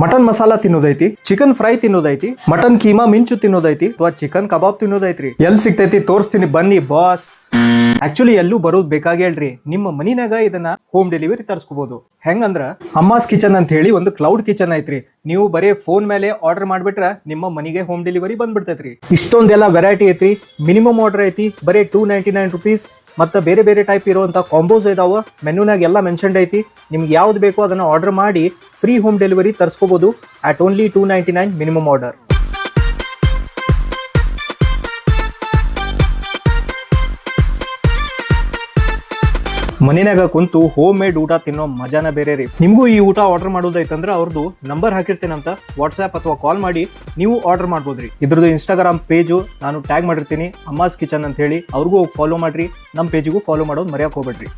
Mutton masala ತಿನ್ನೋದೈತಿ, chicken fry ತಿನ್ನೋದೈತಿ, mutton keema ಮಿಂಚು ತಿನ್ನೋದೈತಿ ಅಥವಾ ಚಿಕನ್ ಕಬಾಬ್ ತಿನ್ನೋದೈತ್ರಿ. ಎಲ್ಲಿ ಸಿಗ್ತೈತಿ ತೋರಿಸ್ತೀನಿ ಬನ್ನಿ ಬಾಸ್. ಆಕ್ಚುಲಿ ಎಲ್ಲೂ ಬರೋದು ಬೇಕಾಗೇಳ್ರಿ, ನಿಮ್ಮ ಮನಿನಾಗ ಇದನ್ನ ಹೋಮ್ ಡೆಲಿವರಿ ತರಿಸ್ಕೋಬಹುದು. ಹೆಂಗಂದ್ರ ಅಮ್ಮಾಸ್ ಕಿಚನ್ ಅಂತ ಹೇಳಿ ಒಂದು ಕ್ಲೌಡ್ ಕಿಚನ್ ಐತ್ರಿ. ನೀವು ಬರೀ ಫೋನ್ ಮೇಲೆ ಆರ್ಡರ್ ಮಾಡ್ಬಿಟ್ರ ನಿಮ್ಮ ಮನಿಗೆ ಹೋಮ್ ಡೆಲಿವರಿ ಬಂದ್ಬಿಡ್ತೈತ್ರಿ. ಇಷ್ಟೊಂದೆಲ್ಲ ವೆರೈಟಿ ಐತ್ರಿ. ಮಿನಿಮಮ್ ಆರ್ಡರ್ ಐತಿ ಬರೀ $299 ಮತ್ತೆ ಬೇರೆ ಬೇರೆ ಟೈಪ್ ಇರುವಂತ ಕಾಂಬೋಸ್ ಇದಾವ. ಮೆನುನಾಗ ಎಲ್ಲ ಮೆನ್ಷನ್ಡ್ ಐತಿ. ನಿಮ್ಗೆ ಯಾವ್ದು ಬೇಕೋ ಅದನ್ನ ಆರ್ಡರ್ ಮಾಡಿ ಫ್ರೀ ಹೋಮ್ ಡೆಲಿವರಿ ತರಿಸ್ಕೋಬಹುದು ಅಟ್ ಓನ್ಲಿ $299 ಮಿನಿಮಮ್ ಆರ್ಡರ್. ಮನೆಯಾಗ ಕುಂತು ಹೋಮ್ ಮೇಡ್ ಊಟ ತಿನ್ನೋ ಮಜಾನ ಬೇರೆ ರೀ. ನಿಮಗೂ ಈ ಊಟ ಆರ್ಡರ್ ಮಾಡೋದೈತಂದ್ರೆ ಅವ್ರದ್ದು ನಂಬರ್ ಹಾಕಿರ್ತೀನಂತ ವಾಟ್ಸ್ಆಪ್ ಅಥವಾ ಕಾಲ್ ಮಾಡಿ ನೀವು ಆರ್ಡರ್ ಮಾಡ್ಬೋದ್ರಿ. ಇದ್ರದ್ದು ಇನ್ಸ್ಟಾಗ್ರಾಮ್ ಪೇಜು ನಾನು ಟ್ಯಾಗ್ ಮಾಡಿರ್ತೀನಿ, ಅಮ್ಮಾಸ್ ಕಿಚನ್ ಅಂತ ಹೇಳಿ. ಅವ್ರಿಗೂ ಹೋಗಿ ಫಾಲೋ ಮಾಡ್ರಿ, ನಮ್ಮ ಪೇಜಿಗೂ ಫಾಲೋ ಮಾಡೋದು ಮರೆಯಕ್ಕೆ ಹೋಗ್ಬೇಡ್ರಿ.